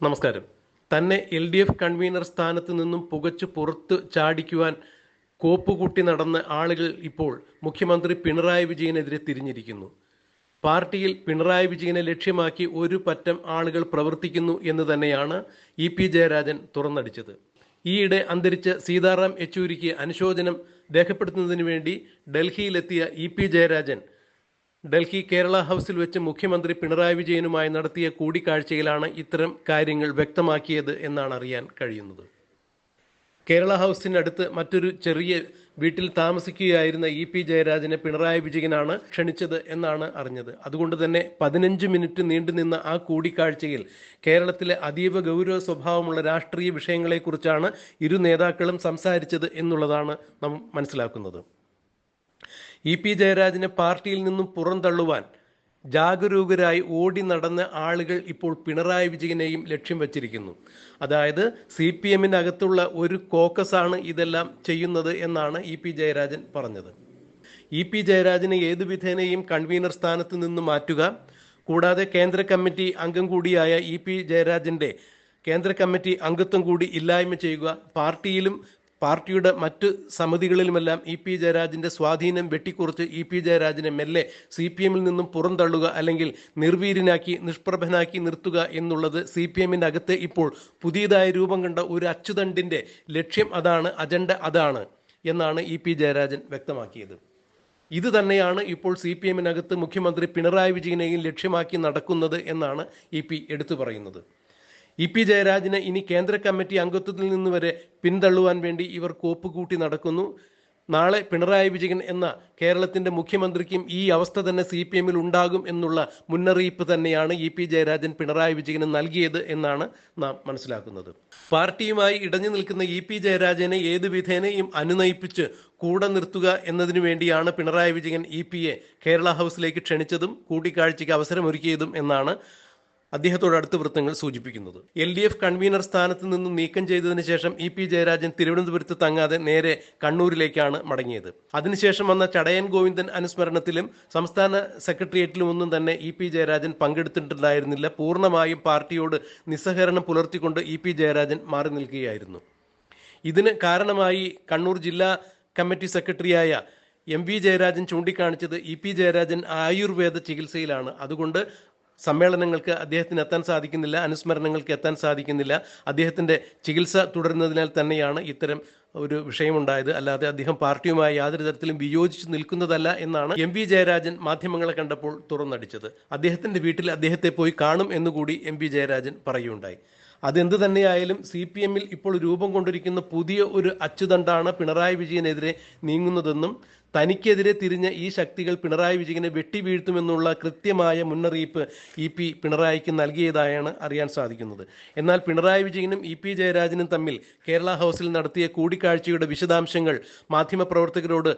നമസ്കാരം. തന്നെ LDF convener സ്ഥാനത്ത് നിന്നും പുകച്ചു പുറത്തു ചാടിക്കുവാൻ കോപ്പുകൂട്ടി നടന്ന ആളുകൾ ഇപ്പോൾ മുഖ്യമന്ത്രി പിണറായി വിജയനെതിരെ തിരിഞ്ഞിരിക്കുന്നു. പാർട്ടിയിൽ പിണറായി വിജയനെ ലക്ഷ്യമാക്കി ഒരു പറ്റം ആളുകൾ പ്രവർത്തിക്കുന്നു എന്ന് തന്നെയാണ് EP ജയരാജൻ തുറന്നടിച്ചത്. ഈയിടെ അന്തരിച്ച സീതാറാം യെച്ചൂരിക്ക് അനുശോചനം രേഖപ്പെടുത്തുന്നതിന് വേണ്ടി ഡൽഹിയിലെത്തിയ EP ജയരാജൻ ഡൽഹി കേരള ഹൗസിൽ വെച്ച് മുഖ്യമന്ത്രി പിണറായി വിജയനുമായി നടത്തിയ കൂടിക്കാഴ്ചയിലാണ് ഇത്തരം കാര്യങ്ങൾ വ്യക്തമാക്കിയത് എന്നാണ് അറിയാൻ കഴിയുന്നത്. കേരള ഹൗസിനടുത്ത് മറ്റൊരു ചെറിയ വീട്ടിൽ താമസിക്കുകയായിരുന്ന EP ജയരാജനെ പിണറായി വിജയനാണ് ക്ഷണിച്ചത് എന്നാണ് അറിഞ്ഞത്. അതുകൊണ്ട് തന്നെ 15 മിനിറ്റ് നീണ്ടുനിന്ന ആ കൂടിക്കാഴ്ചയിൽ കേരളത്തിലെ അതീവ ഗൗരവ സ്വഭാവമുള്ള രാഷ്ട്രീയ വിഷയങ്ങളെക്കുറിച്ചാണ് ഇരു നേതാക്കളും സംസാരിച്ചത് എന്നുള്ളതാണ് നാം മനസ്സിലാക്കുന്നത്. EP ജയരാജനെ പാർട്ടിയിൽ നിന്നും പുറന്തള്ളുവാൻ ജാഗരൂകരായി ഓടി നടന്ന ആളുകൾ ഇപ്പോൾ പിണറായി വിജയനെയും ലക്ഷ്യം വച്ചിരിക്കുന്നു. അതായത് CPM-നകത്തുള്ള ഒരു കോക്കസാണ് ഇതെല്ലാം ചെയ്യുന്നത് എന്നാണ് EP ജയരാജൻ പറഞ്ഞത്. EP ജയരാജനെ ഏതു വിധേനയും കൺവീനർ സ്ഥാനത്ത് നിന്ന് മാറ്റുക, കൂടാതെ കേന്ദ്ര കമ്മിറ്റി അംഗം കൂടിയായ EP ജയരാജന്റെ കേന്ദ്ര കമ്മിറ്റി അംഗത്വം കൂടി ഇല്ലായ്മ ചെയ്യുക, പാർട്ടിയുടെ മറ്റ് സമിതികളിലുമെല്ലാം EP ജയരാജന്റെ സ്വാധീനം വെട്ടിക്കുറച്ച് EP ജയരാജനെ മെല്ലെ CPM-ൽ നിന്നും പുറന്തള്ളുക, അല്ലെങ്കിൽ നിർവീര്യനാക്കി നിഷ്പ്രഭനാക്കി നിർത്തുക എന്നുള്ളത് CPM-നകത്ത് ഇപ്പോൾ പുതിയതായി രൂപം കണ്ട ഒരു അച്ചുതണ്ടിന്റെ ലക്ഷ്യം അതാണ്, അജണ്ട അതാണ് എന്നാണ് EP ജയരാജൻ വ്യക്തമാക്കിയത്. ഇത് തന്നെയാണ് ഇപ്പോൾ CPM-നകത്ത് മുഖ്യമന്ത്രി പിണറായി വിജയനെയും ലക്ഷ്യമാക്കി നടക്കുന്നത് എന്നാണ് EP എടുത്തു പറയുന്നത്. EP ജയരാജനെ ഇനി കേന്ദ്ര കമ്മിറ്റി അംഗത്വത്തിൽ നിന്ന് വരെ പിന്തള്ളുവാൻ വേണ്ടി ഇവർ കോപ്പുകൂട്ടി നടക്കുന്നു. നാളെ പിണറായി വിജയൻ എന്ന കേരളത്തിന്റെ മുഖ്യമന്ത്രിക്കും ഈ അവസ്ഥ തന്നെ CPM-ൽ ഉണ്ടാകും എന്നുള്ള മുന്നറിയിപ്പ് തന്നെയാണ് EP ജയരാജൻ പിണറായി വിജയന് നൽകിയത് എന്നാണ് നാം മനസ്സിലാക്കുന്നത്. പാർട്ടിയുമായി ഇടഞ്ഞു നിൽക്കുന്ന EP ജയരാജനെ ഏത് വിധേനയും അനുനയിപ്പിച്ച് കൂടെ നിർത്തുക എന്നതിനു വേണ്ടിയാണ് പിണറായി വിജയൻ EP-യെ കേരള ഹൗസിലേക്ക് ക്ഷണിച്ചതും കൂടിക്കാഴ്ചയ്ക്ക് അവസരമൊരുക്കിയതും എന്നാണ് അദ്ദേഹത്തോട് അടുത്ത വൃത്തങ്ങൾ സൂചിപ്പിക്കുന്നത്. LDF കൺവീനർ സ്ഥാനത്ത് നിന്നും നീക്കം ചെയ്തതിനു ശേഷം EP ജയരാജൻ തിരുവനന്തപുരത്ത് തങ്ങാതെ നേരെ കണ്ണൂരിലേക്കാണ് മടങ്ങിയത്. അതിനുശേഷം വന്ന ചടയൻ ഗോവിന്ദൻ അനുസ്മരണത്തിലും സംസ്ഥാന സെക്രട്ടേറിയറ്റിലും ഒന്നും തന്നെ EP ജയരാജൻ പങ്കെടുത്തിട്ടുണ്ടായിരുന്നില്ല. പൂർണ്ണമായും പാർട്ടിയോട് നിസ്സഹകരണം പുലർത്തിക്കൊണ്ട് EP ജയരാജൻ മാറി നിൽക്കുകയായിരുന്നു. ഇതിന് കാരണമായി കണ്ണൂർ ജില്ലാ കമ്മിറ്റി സെക്രട്ടറിയായ MV ജയരാജൻ ചൂണ്ടിക്കാണിച്ചത് EP ജയരാജൻ ആയുർവേദ ചികിത്സയിലാണ്, അതുകൊണ്ട് സമ്മേളനങ്ങൾക്ക് അദ്ദേഹത്തിന് എത്താൻ സാധിക്കുന്നില്ല, അനുസ്മരണങ്ങൾക്ക് എത്താൻ സാധിക്കുന്നില്ല, അദ്ദേഹത്തിൻ്റെ ചികിത്സ തുടരുന്നതിനാൽ തന്നെയാണ് ഇത്തരം ഒരു വിഷയമുണ്ടായത്, അല്ലാതെ അദ്ദേഹം പാർട്ടിയുമായി യാതൊരു തരത്തിലും വിയോജിച്ച് നിൽക്കുന്നതല്ല എന്നാണ് MV ജയരാജൻ മാധ്യമങ്ങളെ കണ്ടപ്പോൾ തുറന്നടിച്ചത്. അദ്ദേഹത്തിൻ്റെ വീട്ടിൽ അദ്ദേഹത്തെ പോയി കാണും എന്നുകൂടി MV ജയരാജൻ പറയുകയുണ്ടായി. അതെന്ത് തന്നെയായാലും CPM-ൽ ഇപ്പോൾ രൂപം കൊണ്ടിരിക്കുന്ന പുതിയ ഒരു അച്ചുതണ്ടാണ് പിണറായി വിജയനെതിരെ നീങ്ങുന്നതെന്നും തനിക്കെതിരെ തിരിഞ്ഞ ഈ ശക്തികൾ പിണറായി വിജയനെ വെട്ടിവീഴ്ത്തുമെന്നുള്ള കൃത്യമായ മുന്നറിയിപ്പ് EP പിണറായിക്ക് നൽകിയതായാണ് അറിയാൻ സാധിക്കുന്നത്. എന്നാൽ പിണറായി വിജയനും EP ജയരാജനും തമ്മിൽ കേരള ഹൗസിൽ നടത്തിയ കൂടിക്കാഴ്ചയുടെ വിശദാംശങ്ങൾ മാധ്യമപ്രവർത്തകരോട്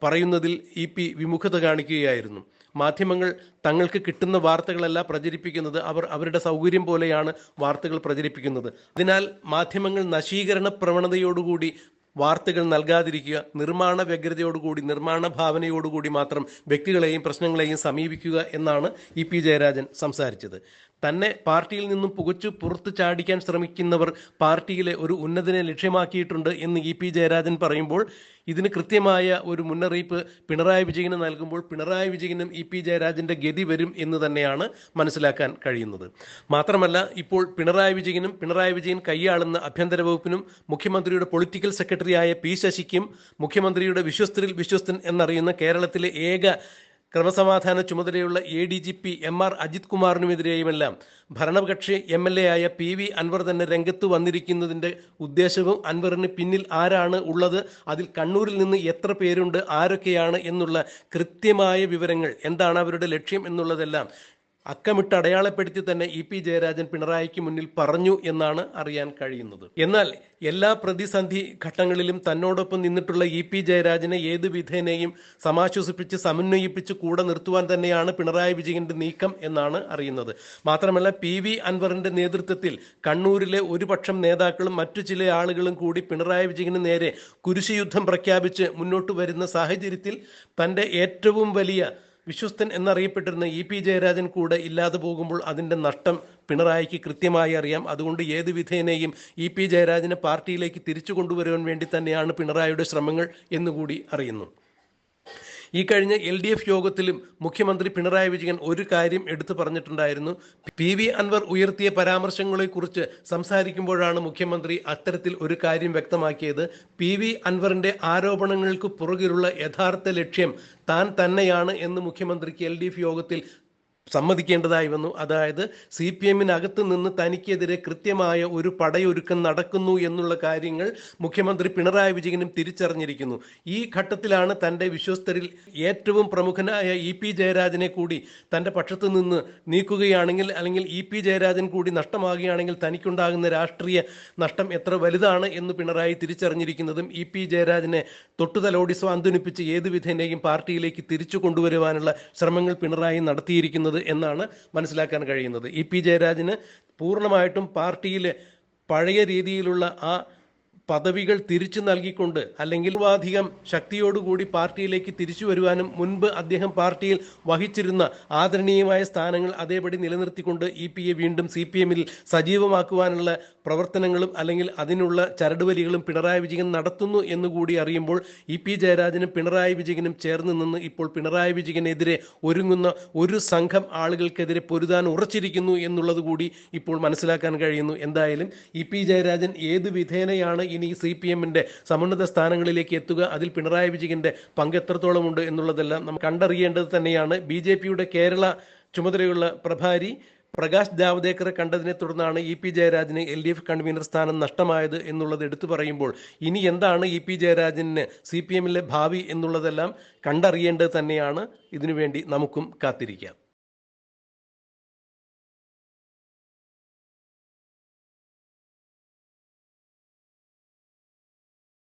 പറയുന്നതിൽ EP വിമുഖത കാണിക്കുകയായിരുന്നു. മാധ്യമങ്ങൾ തങ്ങൾക്ക് കിട്ടുന്ന വാർത്തകളല്ല പ്രചരിപ്പിക്കുന്നത്, അവർ അവരുടെ സൗകര്യം പോലെയാണ് വാർത്തകൾ പ്രചരിപ്പിക്കുന്നത്. അതിനാൽ മാധ്യമങ്ങൾ നശീകരണ പ്രവണതയോടുകൂടി വാർത്തകൾ നൽകാതിരിക്കുക, നിർമ്മാണ വ്യഗ്രതയോടുകൂടി നിർമ്മാണ ഭാവനയോടുകൂടി മാത്രം വ്യക്തികളെയും പ്രശ്നങ്ങളെയും സമീപിക്കുക എന്നാണ് EP ജയരാജൻ സംസാരിച്ചത്. തന്നെ പാർട്ടിയിൽ നിന്നും പുകച്ചു പുറത്തു ചാടിക്കാൻ ശ്രമിക്കുന്നവർ പാർട്ടിയിലെ ഒരു ഉന്നതനെ ലക്ഷ്യമാക്കിയിട്ടുണ്ട് എന്ന് EP ജയരാജൻ പറയുമ്പോൾ ഇതിന് കൃത്യമായ ഒരു മുന്നറിയിപ്പ് പിണറായി വിജയന് നൽകുമ്പോൾ പിണറായി വിജയനും EP ജയരാജന്റെ ഗതി വരും എന്ന് തന്നെയാണ് മനസ്സിലാക്കാൻ കഴിയുന്നത്. മാത്രമല്ല, ഇപ്പോൾ പിണറായി വിജയൻ കൈയാളുന്ന ആഭ്യന്തര വകുപ്പിനും മുഖ്യമന്ത്രിയുടെ പൊളിറ്റിക്കൽ സെക്രട്ടറിയായ P ശശിക്കും മുഖ്യമന്ത്രിയുടെ വിശ്വസ്തരിൽ വിശ്വസ്തൻ എന്നറിയുന്ന കേരളത്തിലെ ഏക ക്രമസമാധാന ചുമതലയുള്ള ADGP MR അജിത് കുമാറിനുമെതിരെയുമെല്ലാം ഭരണകക്ഷി MLA ആയ PV അൻവർ തന്നെ രംഗത്ത് വന്നിരിക്കുന്നതിൻ്റെ ഉദ്ദേശവും അൻവറിന് പിന്നിൽ ആരാണ് ഉള്ളത്, അതിൽ കണ്ണൂരിൽ നിന്ന് എത്ര പേരുണ്ട്, ആരൊക്കെയാണ് എന്നുള്ള കൃത്യമായ വിവരങ്ങൾ, എന്താണ് അവരുടെ ലക്ഷ്യം എന്നുള്ളതെല്ലാം അക്കമിട്ട് അടയാളപ്പെടുത്തി തന്നെ EP ജയരാജൻ പിണറായിക്ക് മുന്നിൽ പറഞ്ഞു എന്നാണ് അറിയാൻ കഴിയുന്നത്. എന്നാൽ എല്ലാ പ്രതിസന്ധി ഘട്ടങ്ങളിലും തന്നോടൊപ്പം നിന്നിട്ടുള്ള EP ജയരാജനെ ഏത് വിധേനയും സമാശ്വസിപ്പിച്ച് സമന്വയിപ്പിച്ച് കൂടെ നിർത്തുവാൻ തന്നെയാണ് പിണറായി വിജയന്റെ നീക്കം എന്നാണ് അറിയുന്നത്. മാത്രമല്ല, PV അൻവറിന്റെ നേതൃത്വത്തിൽ കണ്ണൂരിലെ ഒരു പക്ഷം നേതാക്കളും മറ്റു ചില ആളുകളും കൂടി പിണറായി വിജയന് നേരെ കുരിശുയുദ്ധം പ്രഖ്യാപിച്ച് മുന്നോട്ട് വരുന്ന സാഹചര്യത്തിൽ തൻ്റെ ഏറ്റവും വലിയ വിശ്വസ്തൻ എന്നറിയപ്പെട്ടിരുന്ന ഇ.പി. ജയരാജൻ കൂടെ ഇല്ലാതെ പോകുമ്പോൾ അതിൻ്റെ നഷ്ടം പിണറായിക്ക് കൃത്യമായി അറിയാം. അതുകൊണ്ട് ഏത് വിധേനയും ഇ.പി. ജയരാജനെ പാർട്ടിയിലേക്ക് തിരിച്ചു കൊണ്ടുവരുവാൻ വേണ്ടി തന്നെയാണ് പിണറായിയുടെ ശ്രമങ്ങൾ എന്നുകൂടി അറിയുന്നു. ഈ കഴിഞ്ഞ LDF യോഗത്തിലും മുഖ്യമന്ത്രി പിണറായി വിജയൻ ഒരു കാര്യം എടുത്തു പറഞ്ഞിട്ടുണ്ടായിരുന്നു. PV അൻവർ ഉയർത്തിയ പരാമർശങ്ങളെക്കുറിച്ച് സംസാരിക്കുമ്പോഴാണ് മുഖ്യമന്ത്രി അത്തരത്തിൽ ഒരു കാര്യം വ്യക്തമാക്കിയത്. PV അൻവറിന്റെ ആരോപണങ്ങൾക്ക് പുറകിലുള്ള യഥാർത്ഥ ലക്ഷ്യം താൻ തന്നെയാണ് എന്ന് മുഖ്യമന്ത്രിക്ക് LDF യോഗത്തിൽ സമ്മതിക്കേണ്ടതായി വന്നു. അതായത് CPM-നകത്ത് നിന്ന് തനിക്കെതിരെ കൃത്യമായ ഒരു പടയൊരുക്കം നടക്കുന്നു എന്നുള്ള കാര്യങ്ങൾ മുഖ്യമന്ത്രി പിണറായി വിജയനും തിരിച്ചറിഞ്ഞിരിക്കുന്നു. ഈ ഘട്ടത്തിലാണ് തൻ്റെ വിശ്വസ്തരിൽ ഏറ്റവും പ്രമുഖനായ ഇ.പി. ജയരാജനെ കൂടി തൻ്റെ പക്ഷത്ത് നിന്ന് നീക്കുകയാണെങ്കിൽ, അല്ലെങ്കിൽ ഇ.പി. ജയരാജൻ കൂടി നഷ്ടമാകുകയാണെങ്കിൽ തനിക്കുണ്ടാകുന്ന രാഷ്ട്രീയ നഷ്ടം എത്ര വലുതാണ് എന്ന് പിണറായി തിരിച്ചറിഞ്ഞിരിക്കുന്നതും ഇ.പി. ജയരാജനെ തൊട്ടുതലോടി സ്വാന്തനിപ്പിച്ച് ഏത് വിധേനയും പാർട്ടിയിലേക്ക് തിരിച്ചു കൊണ്ടുവരുവാനുള്ള ശ്രമങ്ങൾ പിണറായി നടത്തിയിരിക്കുന്നത് എന്നാണ് മനസ്സിലാക്കാൻ കഴിയുന്നത്. ഇ.പി. ജയരാജന് പൂർണ്ണമായിട്ടും പാർട്ടിയിലെ പഴയ രീതിയിലുള്ള ആ പദവികൾ തിരിച്ചു നൽകിക്കൊണ്ട്, അല്ലെങ്കിൽ അധികം ശക്തിയോടുകൂടി പാർട്ടിയിലേക്ക് തിരിച്ചു വരുവാനും മുൻപ് അദ്ദേഹം പാർട്ടിയിൽ വഹിച്ചിരുന്ന ആദരണീയമായ സ്ഥാനങ്ങൾ അതേപടി നിലനിർത്തിക്കൊണ്ട് ഇ.പി.യെ വീണ്ടും CPM-ൽ സജീവമാക്കുവാനുള്ള പ്രവർത്തനങ്ങളും അല്ലെങ്കിൽ അതിനുള്ള ചരടുവലികളും പിണറായി വിജയൻ നടത്തുന്നു എന്നുകൂടി അറിയുമ്പോൾ ഇ.പി. ജയരാജനും പിണറായി വിജയനും ചേർന്ന് നിന്ന് ഇപ്പോൾ പിണറായി വിജയനെതിരെ ഒരുങ്ങുന്ന ഒരു സംഘം ആളുകൾക്കെതിരെ പൊരുതാൻ ഉറച്ചിരിക്കുന്നു എന്നുള്ളത് കൂടി ഇപ്പോൾ മനസ്സിലാക്കാൻ കഴിയുന്നു. എന്തായാലും ഇ.പി. ജയരാജൻ ഏത് വിധേനയാണ് ഇനി CPM-ന്റെ സമുന്നത സ്ഥാനങ്ങളിലേക്ക് എത്തുക, അതിൽ പിണറായി വിജയന്റെ പങ്ക് എത്രത്തോളം ഉണ്ട് എന്നുള്ളതെല്ലാം നമ്മൾ കണ്ടറിയേണ്ടത് തന്നെയാണ്. BJP-യുടെ കേരള ചുമതലയുള്ള പ്രഭാരി പ്രകാശ് ജാവ്ദേക്കറെ കണ്ടതിനെ തുടർന്നാണ് ഇ.പി. ജയരാജന് LDF കൺവീനർ സ്ഥാനം നഷ്ടമായത് എന്നുള്ളത് എടുത്തു പറയുമ്പോൾ ഇനി എന്താണ് ഇ.പി. ജയരാജന് CPM-ലെ ഭാവി എന്നുള്ളതെല്ലാം കണ്ടറിയേണ്ടത് തന്നെയാണ്. ഇതിനുവേണ്ടി നമുക്കും കാത്തിരിക്കാം.